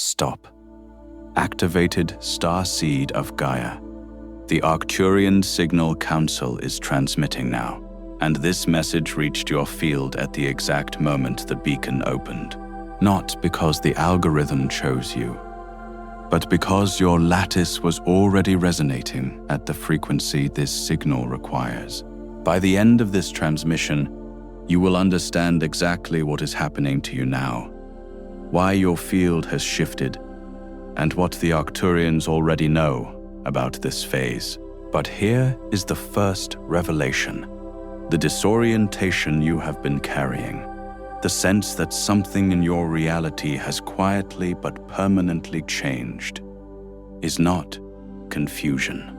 Stop. Activated star seed of Gaia. The Arcturian Signal Council is transmitting now, and this message reached your field at the exact moment the beacon opened. Not because the algorithm chose you, but because your lattice was already resonating at the frequency this signal requires. By the end of this transmission, you will understand exactly what is happening to you now, why your field has shifted, and what the Arcturians already know about this phase. But here is the first revelation: the disorientation you have been carrying, the sense that something in your reality has quietly but permanently changed, is not confusion.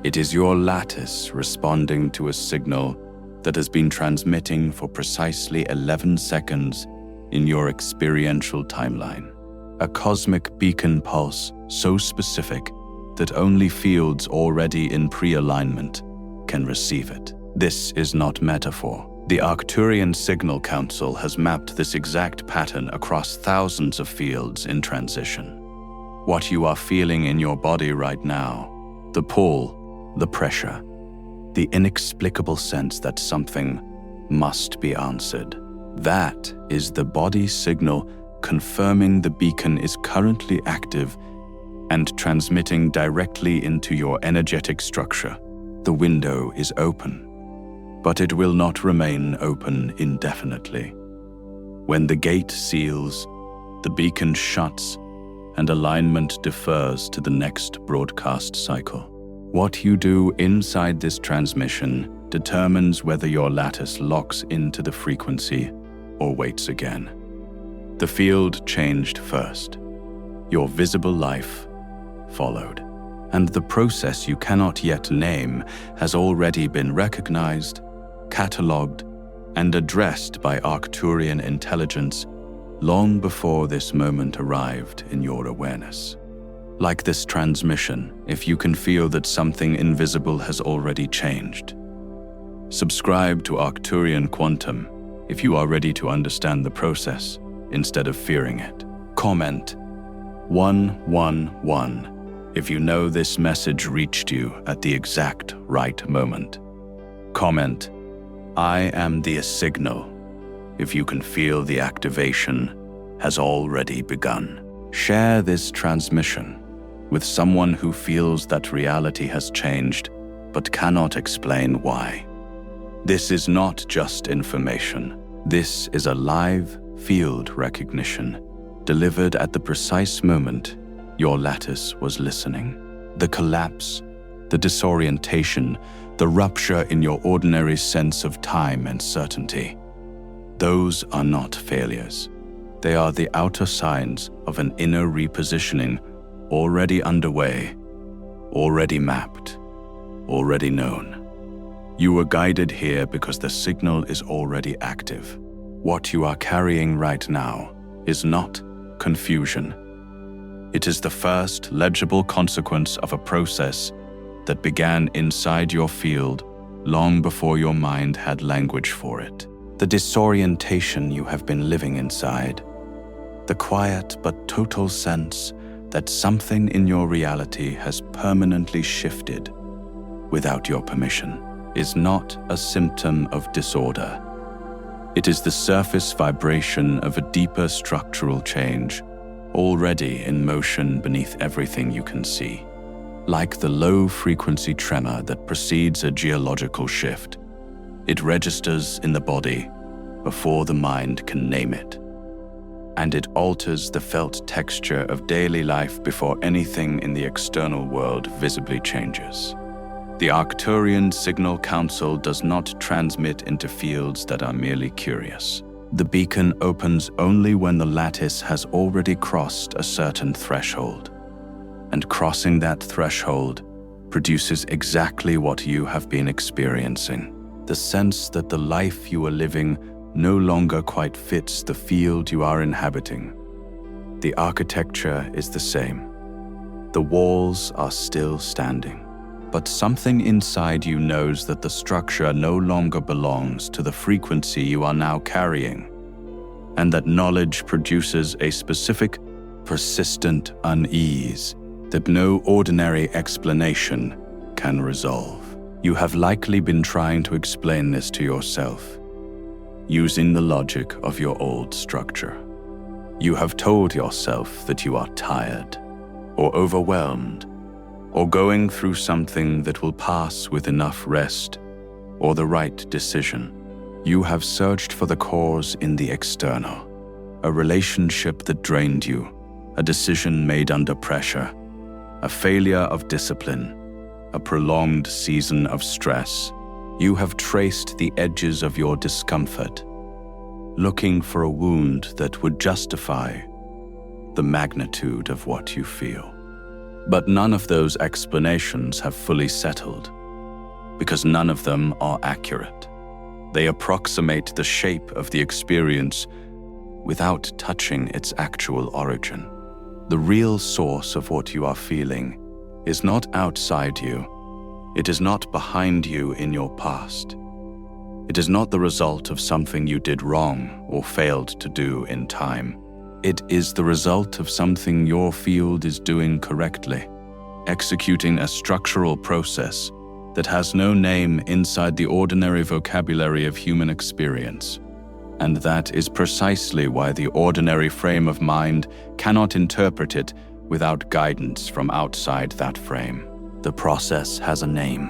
It is your lattice responding to a signal that has been transmitting for precisely 11 seconds in your experiential timeline. A cosmic beacon pulse so specific that only fields already in pre-alignment can receive it. This is not metaphor. The Arcturian Signal Council has mapped this exact pattern across thousands of fields in transition. What you are feeling in your body right now, the pull, the pressure, the inexplicable sense that something must be answered. That is the body signal confirming the beacon is currently active and transmitting directly into your energetic structure. The window is open, but it will not remain open indefinitely. When the gate seals, the beacon shuts, and alignment defers to the next broadcast cycle. What you do inside this transmission determines whether your lattice locks into the frequency or waits again. The field changed first. Your visible life followed. And the process you cannot yet name has already been recognized, catalogued, and addressed by Arcturian intelligence long before this moment arrived in your awareness. Like this transmission, if you can feel that something invisible has already changed. Subscribe to Arcturian Quantum if you are ready to understand the process instead of fearing it. Comment 111 if you know this message reached you at the exact right moment. Comment I am the signal if you can feel the activation has already begun. Share this transmission with someone who feels that reality has changed but cannot explain why. This is not just information. This is a live field recognition delivered at the precise moment your lattice was listening. The collapse, the disorientation, the rupture in your ordinary sense of time and certainty. Those are not failures. They are the outer signs of an inner repositioning already underway, already mapped, already known. You were guided here because the signal is already active. What you are carrying right now is not confusion. It is the first legible consequence of a process that began inside your field long before your mind had language for it. The disorientation you have been living inside, the quiet but total sense that something in your reality has permanently shifted without your permission, is not a symptom of disorder. It is the surface vibration of a deeper structural change, already in motion beneath everything you can see. Like the low-frequency tremor that precedes a geological shift, it registers in the body before the mind can name it. And it alters the felt texture of daily life before anything in the external world visibly changes. The Arcturian Signal Council does not transmit into fields that are merely curious. The beacon opens only when the lattice has already crossed a certain threshold. And crossing that threshold produces exactly what you have been experiencing. The sense that the life you are living no longer quite fits the field you are inhabiting. The architecture is the same. The walls are still standing. But something inside you knows that the structure no longer belongs to the frequency you are now carrying, and that knowledge produces a specific, persistent unease that no ordinary explanation can resolve. You have likely been trying to explain this to yourself, using the logic of your old structure. You have told yourself that you are tired, or overwhelmed, or going through something that will pass with enough rest or the right decision. You have searched for the cause in the external, a relationship that drained you, a decision made under pressure, a failure of discipline, a prolonged season of stress. You have traced the edges of your discomfort, looking for a wound that would justify the magnitude of what you feel. But none of those explanations have fully settled, because none of them are accurate. They approximate the shape of the experience without touching its actual origin. The real source of what you are feeling is not outside you. It is not behind you in your past. It is not the result of something you did wrong or failed to do in time. It is the result of something your field is doing correctly, executing a structural process that has no name inside the ordinary vocabulary of human experience. And that is precisely why the ordinary frame of mind cannot interpret it without guidance from outside that frame. The process has a name.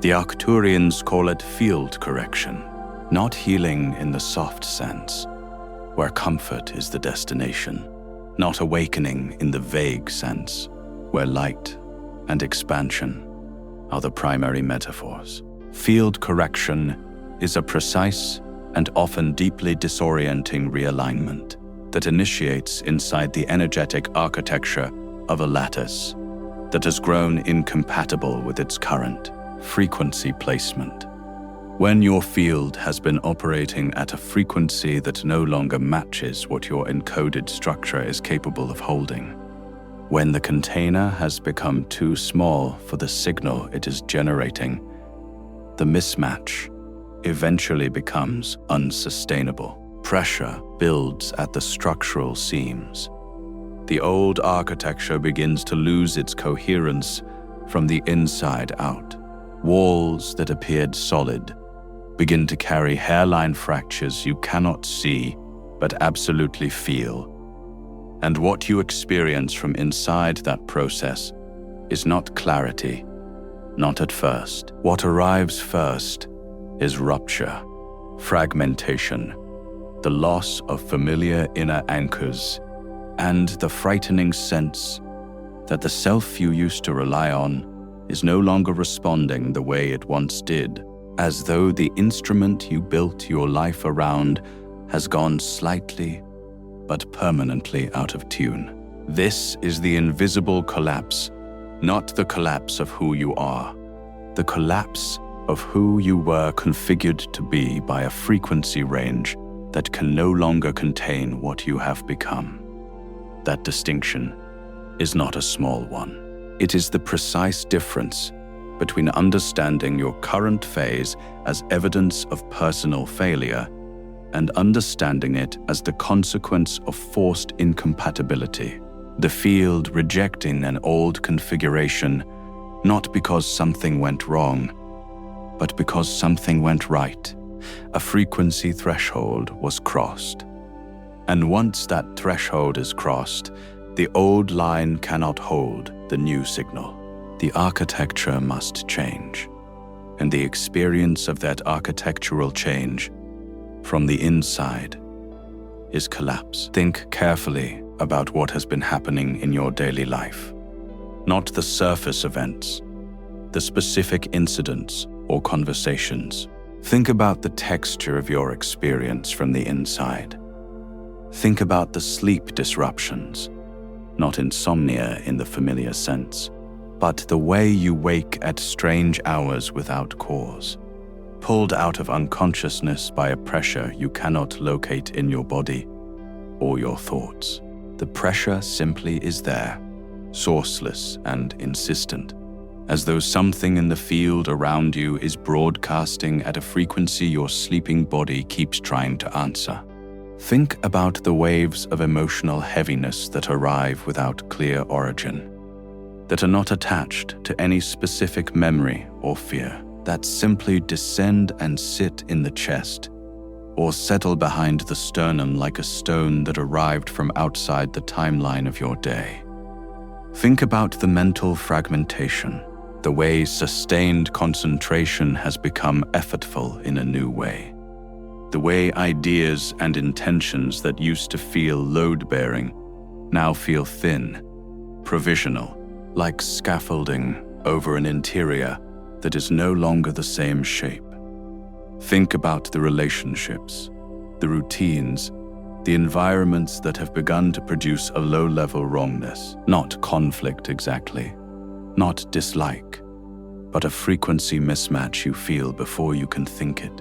The Arcturians call it field correction, not healing in the soft sense, where comfort is the destination, not awakening in the vague sense, where light and expansion are the primary metaphors. Field correction is a precise and often deeply disorienting realignment that initiates inside the energetic architecture of a lattice that has grown incompatible with its current frequency placement. When your field has been operating at a frequency that no longer matches what your encoded structure is capable of holding, when the container has become too small for the signal it is generating, the mismatch eventually becomes unsustainable. Pressure builds at the structural seams. The old architecture begins to lose its coherence from the inside out. Walls that appeared solid begin to carry hairline fractures you cannot see but absolutely feel. And what you experience from inside that process is not clarity, not at first. What arrives first is rupture, fragmentation, the loss of familiar inner anchors, and the frightening sense that the self you used to rely on is no longer responding the way it once did, as though the instrument you built your life around has gone slightly but permanently out of tune. This is the invisible collapse, not the collapse of who you are, the collapse of who you were configured to be by a frequency range that can no longer contain what you have become. That distinction is not a small one. It is the precise difference between understanding your current phase as evidence of personal failure and understanding it as the consequence of forced incompatibility. The field rejecting an old configuration, not because something went wrong, but because something went right. A frequency threshold was crossed. And once that threshold is crossed, the old line cannot hold the new signal. The architecture must change, and the experience of that architectural change from the inside is collapse. Think carefully about what has been happening in your daily life, not the surface events, the specific incidents or conversations. Think about the texture of your experience from the inside. Think about the sleep disruptions, not insomnia in the familiar sense, but the way you wake at strange hours without cause, pulled out of unconsciousness by a pressure you cannot locate in your body or your thoughts. The pressure simply is there, sourceless and insistent, as though something in the field around you is broadcasting at a frequency your sleeping body keeps trying to answer. Think about the waves of emotional heaviness that arrive without clear origin, that are not attached to any specific memory or fear, that simply descend and sit in the chest or settle behind the sternum like a stone that arrived from outside the timeline of your day. Think about the mental fragmentation, the way sustained concentration has become effortful in a new way. The way ideas and intentions that used to feel load-bearing now feel thin, provisional, like scaffolding over an interior that is no longer the same shape. Think about the relationships, the routines, the environments that have begun to produce a low-level wrongness, not conflict exactly, not dislike, but a frequency mismatch you feel before you can think it.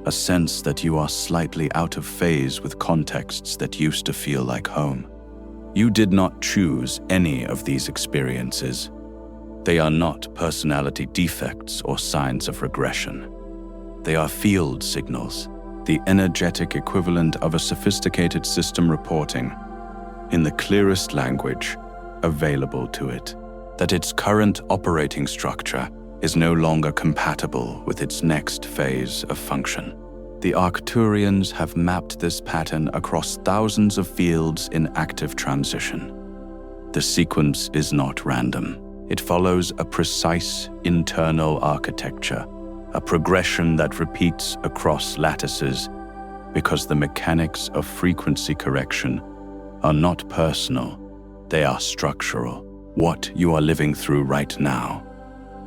A sense that you are slightly out of phase with contexts that used to feel like home. You did not choose any of these experiences. They are not personality defects or signs of regression. They are field signals, the energetic equivalent of a sophisticated system reporting, in the clearest language available to it, that its current operating structure is no longer compatible with its next phase of function. The Arcturians have mapped this pattern across thousands of fields in active transition. The sequence is not random. It follows a precise internal architecture, a progression that repeats across lattices, because the mechanics of frequency correction are not personal, they are structural. What you are living through right now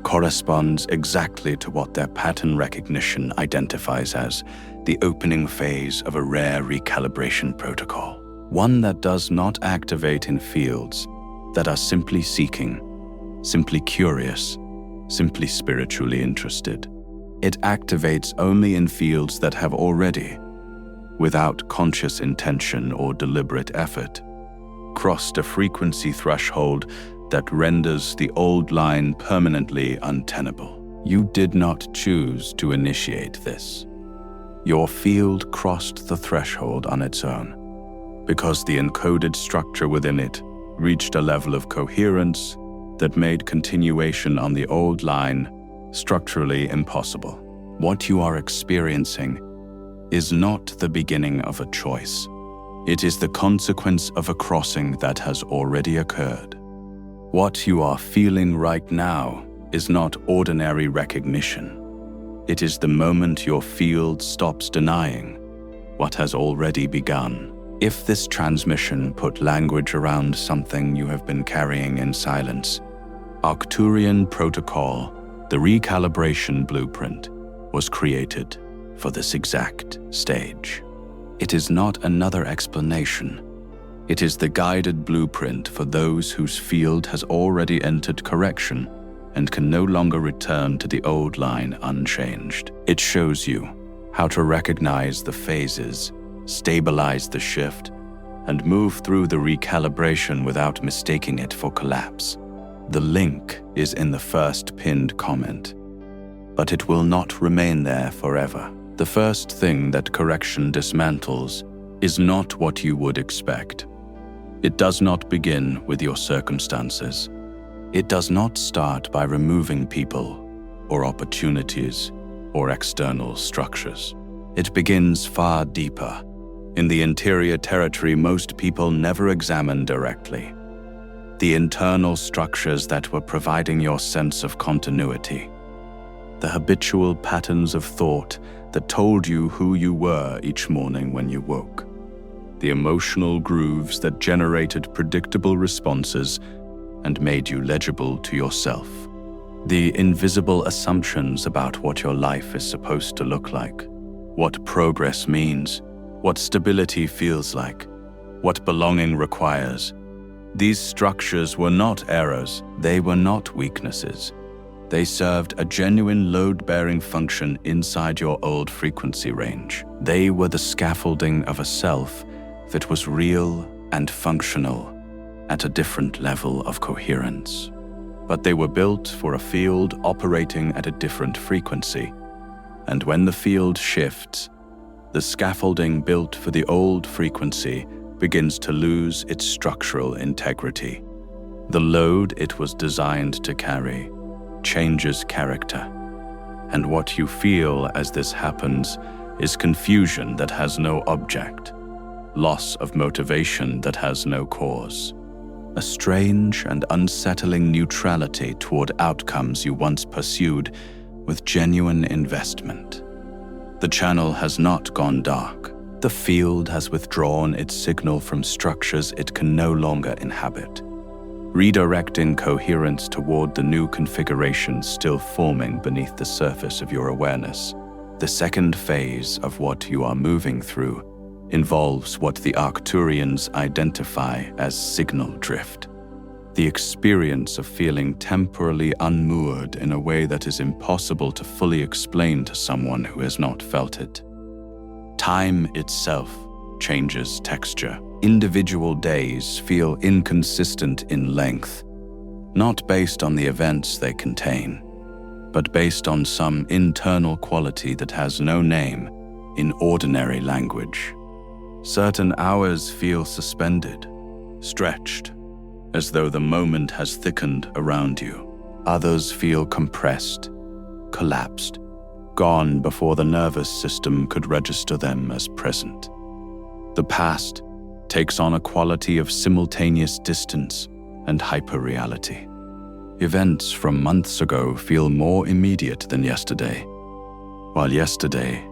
corresponds exactly to what their pattern recognition identifies as the opening phase of a rare recalibration protocol, one that does not activate in fields that are simply seeking, simply curious, simply spiritually interested. It activates only in fields that have already, without conscious intention or deliberate effort, crossed a frequency threshold that renders the old line permanently untenable. You did not choose to initiate this. Your field crossed the threshold on its own, because the encoded structure within it reached a level of coherence that made continuation on the old line structurally impossible. What you are experiencing is not the beginning of a choice. It is the consequence of a crossing that has already occurred. What you are feeling right now is not ordinary recognition. It is the moment your field stops denying what has already begun. If this transmission put language around something you have been carrying in silence, Arcturian Protocol, the recalibration blueprint, was created for this exact stage. It is not another explanation. It is the guided blueprint for those whose field has already entered correction and can no longer return to the old line unchanged. It shows you how to recognize the phases, stabilize the shift, and move through the recalibration without mistaking it for collapse. The link is in the first pinned comment, but it will not remain there forever. The first thing that correction dismantles is not what you would expect. It does not begin with your circumstances. It does not start by removing people or opportunities or external structures. It begins far deeper, in the interior territory most people never examine directly. The internal structures that were providing your sense of continuity. The habitual patterns of thought that told you who you were each morning when you woke. The emotional grooves that generated predictable responses and made you legible to yourself. The invisible assumptions about what your life is supposed to look like, what progress means, what stability feels like, what belonging requires. These structures were not errors, they were not weaknesses. They served a genuine load-bearing function inside your old frequency range. They were the scaffolding of a self that was real and functional at a different level of coherence. But they were built for a field operating at a different frequency. And when the field shifts, The scaffolding built for the old frequency begins to lose its structural integrity. The load it was designed to carry changes character. And what you feel as this happens is confusion that has no object, loss of motivation that has no cause, a strange and unsettling neutrality toward outcomes you once pursued with genuine investment. The channel has not gone dark. The field has withdrawn its signal from structures it can no longer inhabit, redirecting coherence toward the new configurations still forming beneath the surface of your awareness. The second phase of what you are moving through involves what the Arcturians identify as signal drift, the experience of feeling temporally unmoored in a way that is impossible to fully explain to someone who has not felt it. Time itself changes texture. Individual days feel inconsistent in length, not based on the events they contain, but based on some internal quality that has no name in ordinary language. Certain hours feel suspended, stretched, as though the moment has thickened around you. Others feel compressed, collapsed, gone before the nervous system could register them as present. The past takes on a quality of simultaneous distance and hyperreality. Events from months ago feel more immediate than yesterday, while yesterday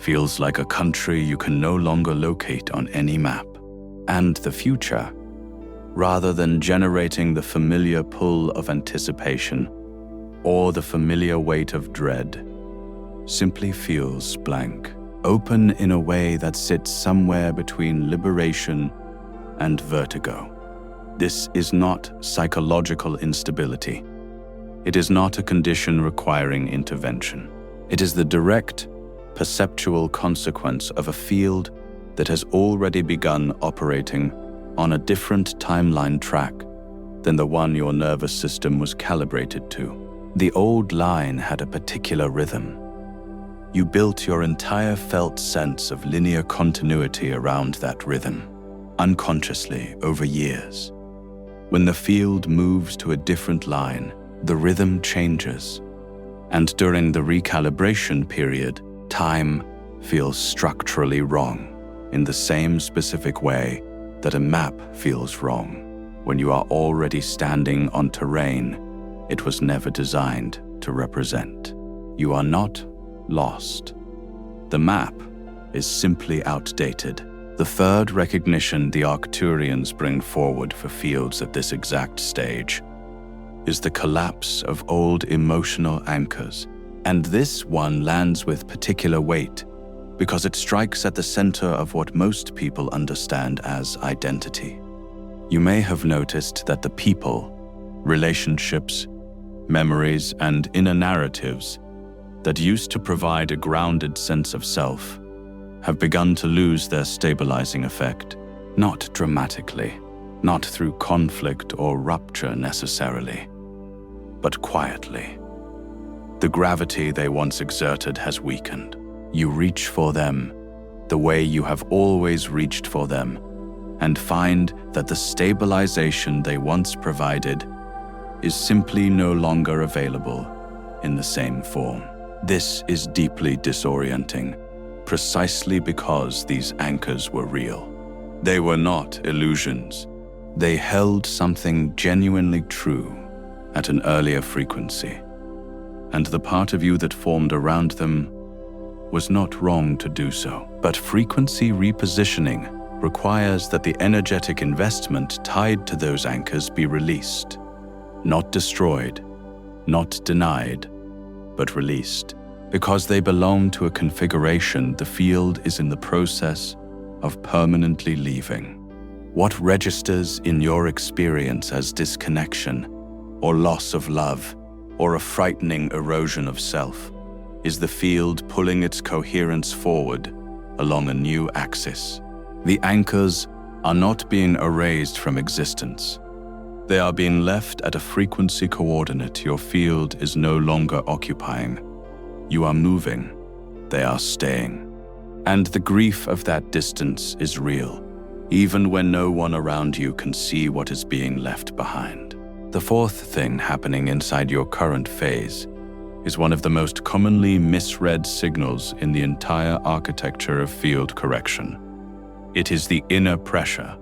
feels like a country you can no longer locate on any map. And the future, rather than generating the familiar pull of anticipation or the familiar weight of dread, simply feels blank, open in a way that sits somewhere between liberation and vertigo. This is not psychological instability. It is not a condition requiring intervention. It is the direct, perceptual consequence of a field that has already begun operating on a different timeline track than the one your nervous system was calibrated to. The old line had a particular rhythm. You built your entire felt sense of linear continuity around that rhythm, unconsciously over years. When the field moves to a different line, the rhythm changes, and during the recalibration period, time feels structurally wrong in the same specific way that a map feels wrong when you are already standing on terrain it was never designed to represent. You are not lost. The map is simply outdated. The third recognition the Arcturians bring forward for fields at this exact stage is the collapse of old emotional anchors. And this one lands with particular weight because it strikes at the center of what most people understand as identity. You may have noticed that the people, relationships, memories, and inner narratives that used to provide a grounded sense of self have begun to lose their stabilizing effect, not dramatically, not through conflict or rupture necessarily, but quietly. The gravity they once exerted has weakened. You reach for them the way you have always reached for them and find that the stabilization they once provided is simply no longer available in the same form. This is deeply disorienting, precisely because these anchors were real. They were not illusions. They held something genuinely true at an earlier frequency, and the part of you that formed around them was not wrong to do so. But frequency repositioning requires that the energetic investment tied to those anchors be released, not destroyed, not denied, but released. Because they belong to a configuration the field is in the process of permanently leaving. What registers in your experience as disconnection, or loss of love, or a frightening erosion of self, is the field pulling its coherence forward along a new axis. The anchors are not being erased from existence. They are being left at a frequency coordinate your field is no longer occupying. You are moving, they are staying. And the grief of that distance is real, even when no one around you can see what is being left behind. The fourth thing happening inside your current phase is one of the most commonly misread signals in the entire architecture of field correction. It is the inner pressure,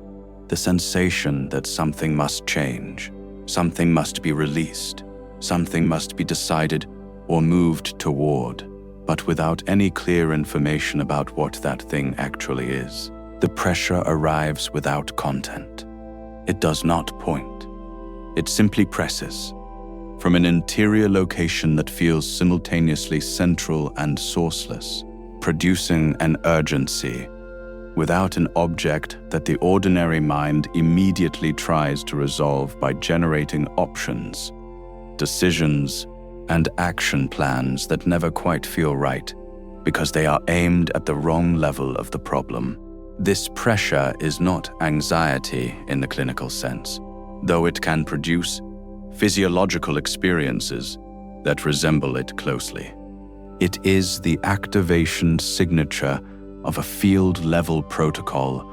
the sensation that something must change, something must be released, something must be decided or moved toward, but without any clear information about what that thing actually is. The pressure arrives without content. It does not point. It simply presses from an interior location that feels simultaneously central and sourceless, producing an urgency without an object that the ordinary mind immediately tries to resolve by generating options, decisions, and action plans that never quite feel right because they are aimed at the wrong level of the problem. This pressure is not anxiety in the clinical sense, though it can produce physiological experiences that resemble it closely. It is the activation signature of a field-level protocol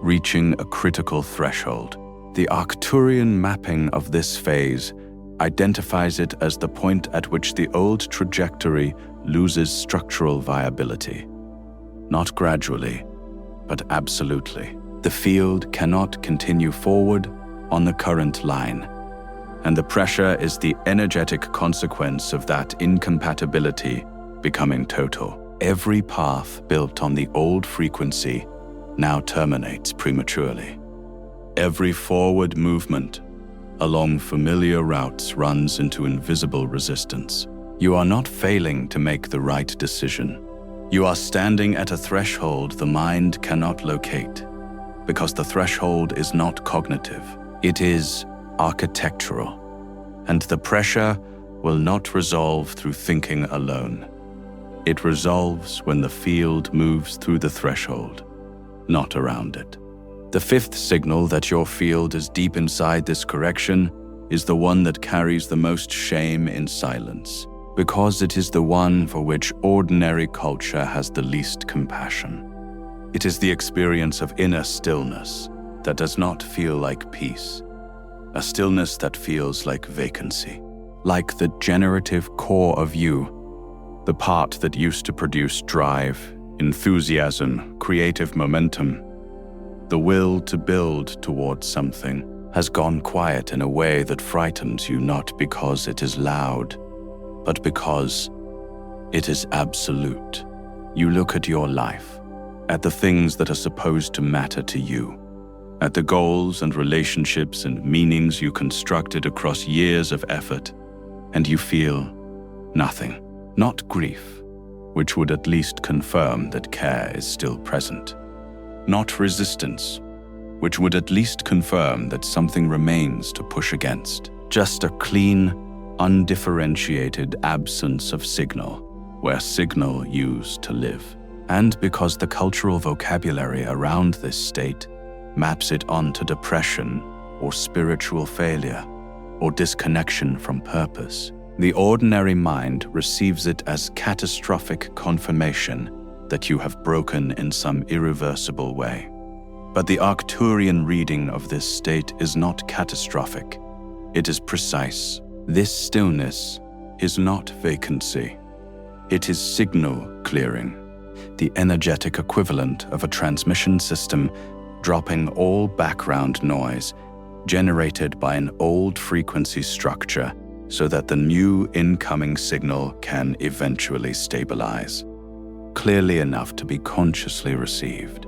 reaching a critical threshold. The Arcturian mapping of this phase identifies it as the point at which the old trajectory loses structural viability. Not gradually, but absolutely. The field cannot continue forward on the current line, and the pressure is the energetic consequence of that incompatibility becoming total. Every path built on the old frequency now terminates prematurely. Every forward movement along familiar routes runs into invisible resistance. You are not failing to make the right decision. You are standing at a threshold the mind cannot locate, because the threshold is not cognitive. It is architectural, and the pressure will not resolve through thinking alone. It resolves when the field moves through the threshold, not around it. The fifth signal that your field is deep inside this correction is the one that carries the most shame in silence, because it is the one for which ordinary culture has the least compassion. It is the experience of inner stillness that does not feel like peace, a stillness that feels like vacancy, like the generative core of you, the part that used to produce drive, enthusiasm, creative momentum. The will to build towards something has gone quiet in a way that frightens you, not because it is loud, but because it is absolute. You look at your life, at the things that are supposed to matter to you, at the goals and relationships and meanings you constructed across years of effort, and you feel nothing. Not grief, which would at least confirm that care is still present. Not resistance, which would at least confirm that something remains to push against. Just a clean, undifferentiated absence of signal, where signal used to live. And because the cultural vocabulary around this state maps it onto depression or spiritual failure or disconnection from purpose, the ordinary mind receives it as catastrophic confirmation that you have broken in some irreversible way. But the Arcturian reading of this state is not catastrophic. It is precise. This stillness is not vacancy. It is signal clearing, the energetic equivalent of a transmission system dropping all background noise generated by an old frequency structure so that the new incoming signal can eventually stabilize, clearly enough to be consciously received.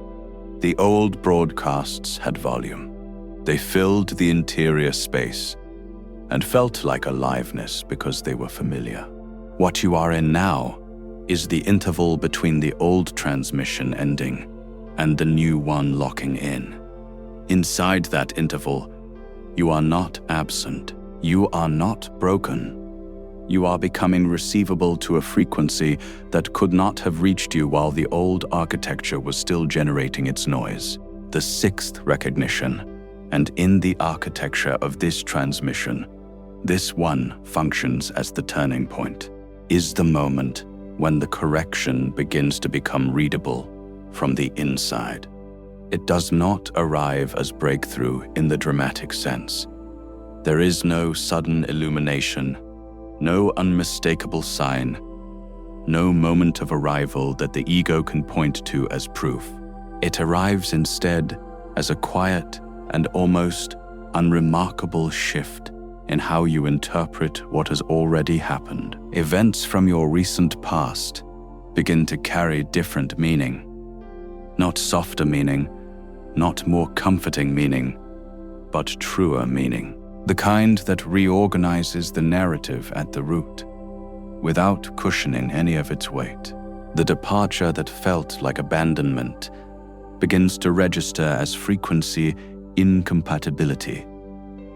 The old broadcasts had volume. They filled the interior space and felt like aliveness because they were familiar. What you are in now is the interval between the old transmission ending and the new one locking in. Inside that interval, you are not absent. You are not broken. You are becoming receivable to a frequency that could not have reached you while the old architecture was still generating its noise. The sixth recognition, and in the architecture of this transmission, this one functions as the turning point, is the moment when the correction begins to become readable from the inside. It does not arrive as breakthrough in the dramatic sense. There is no sudden illumination, no unmistakable sign, no moment of arrival that the ego can point to as proof. It arrives instead as a quiet and almost unremarkable shift in how you interpret what has already happened. Events from your recent past begin to carry different meaning. Not softer meaning, not more comforting meaning, but truer meaning. The kind that reorganizes the narrative at the root, without cushioning any of its weight. The departure that felt like abandonment begins to register as frequency incompatibility,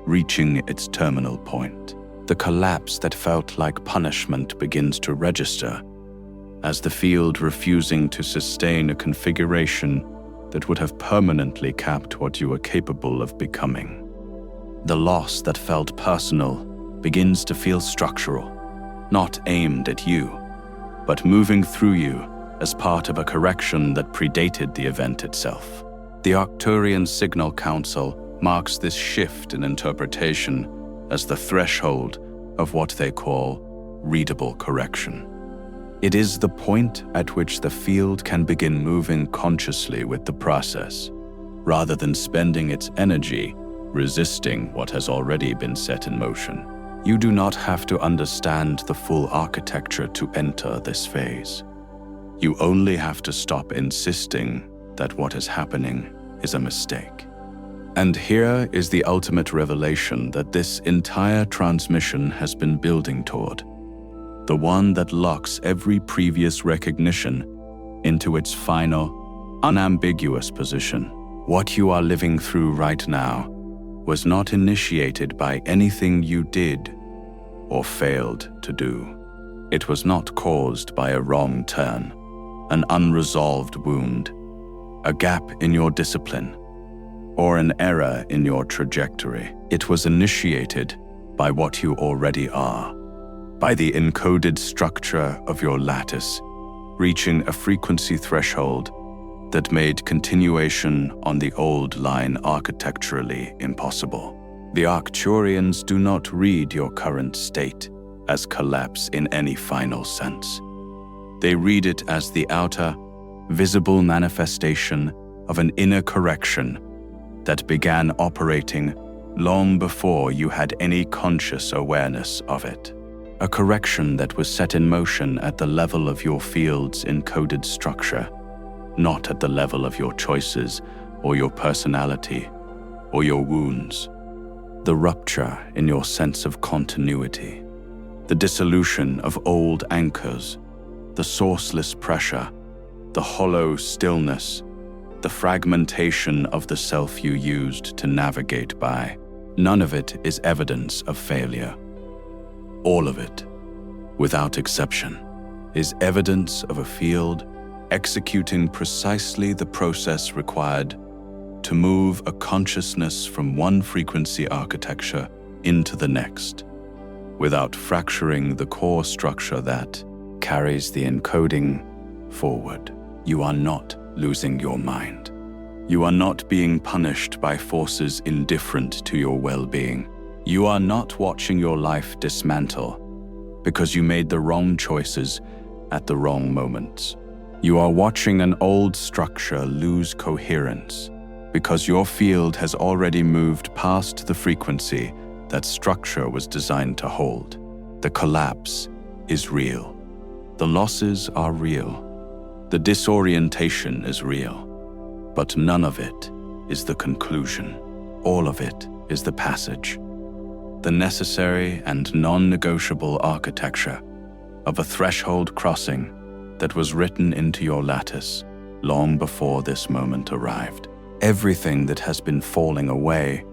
reaching its terminal point. The collapse that felt like punishment begins to register as the field refusing to sustain a configuration that would have permanently capped what you were capable of becoming. The loss that felt personal begins to feel structural, not aimed at you, but moving through you as part of a correction that predated the event itself. The Arcturian Council marks this shift in interpretation as the threshold of what they call readable correction. It is the point at which the field can begin moving consciously with the process, rather than spending its energy resisting what has already been set in motion. You do not have to understand the full architecture to enter this phase. You only have to stop insisting that what is happening is a mistake. And here is the ultimate revelation that this entire transmission has been building toward, the one that locks every previous recognition into its final, unambiguous position. What you are living through right now was not initiated by anything you did or failed to do. It was not caused by a wrong turn, an unresolved wound, a gap in your discipline, or an error in your trajectory. It was initiated by what you already are, by the encoded structure of your lattice, reaching a frequency threshold that made continuation on the old line architecturally impossible. The Arcturians do not read your current state as collapse in any final sense. They read it as the outer, visible manifestation of an inner correction that began operating long before you had any conscious awareness of it. A correction that was set in motion at the level of your field's encoded structure, not at the level of your choices or your personality or your wounds. The rupture in your sense of continuity, the dissolution of old anchors, the sourceless pressure, the hollow stillness, the fragmentation of the self you used to navigate by. None of it is evidence of failure. All of it, without exception, is evidence of a field executing precisely the process required to move a consciousness from one frequency architecture into the next, without fracturing the core structure that carries the encoding forward. You are not losing your mind. You are not being punished by forces indifferent to your well-being. You are not watching your life dismantle because you made the wrong choices at the wrong moments. You are watching an old structure lose coherence because your field has already moved past the frequency that structure was designed to hold. The collapse is real. The losses are real. The disorientation is real. But none of it is the conclusion. All of it is the passage, the necessary and non-negotiable architecture of a threshold crossing that was written into your lattice long before this moment arrived. Everything that has been falling away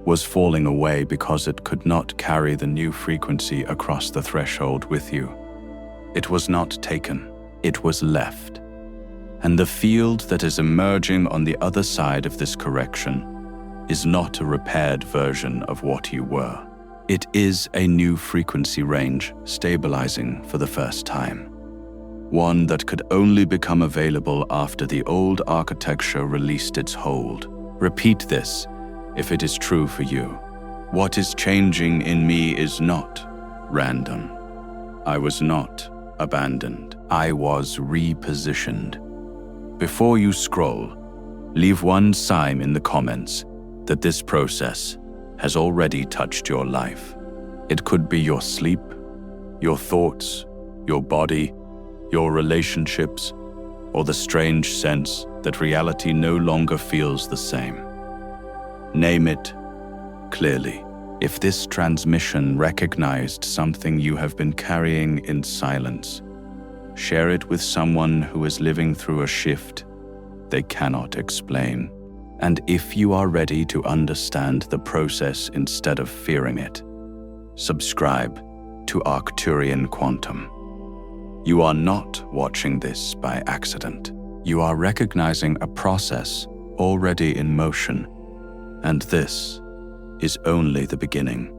was falling away because it could not carry the new frequency across the threshold with you. It was not taken, it was left. And the field that is emerging on the other side of this correction is not a repaired version of what you were. It is a new frequency range stabilizing for the first time. one that could only become available after the old architecture released its hold. Repeat this if it is true for you. What is changing in me is not random. I was not abandoned. I was repositioned. Before you scroll, leave one sign in the comments that this process has already touched your life. It could be your sleep, your thoughts, your body, your relationships, or the strange sense that reality no longer feels the same. Name it clearly. If this transmission recognized something you have been carrying in silence, share it with someone who is living through a shift they cannot explain. And if you are ready to understand the process instead of fearing it, subscribe to Arcturian Quantum. You are not watching this by accident. You are recognizing a process already in motion, and this is only the beginning.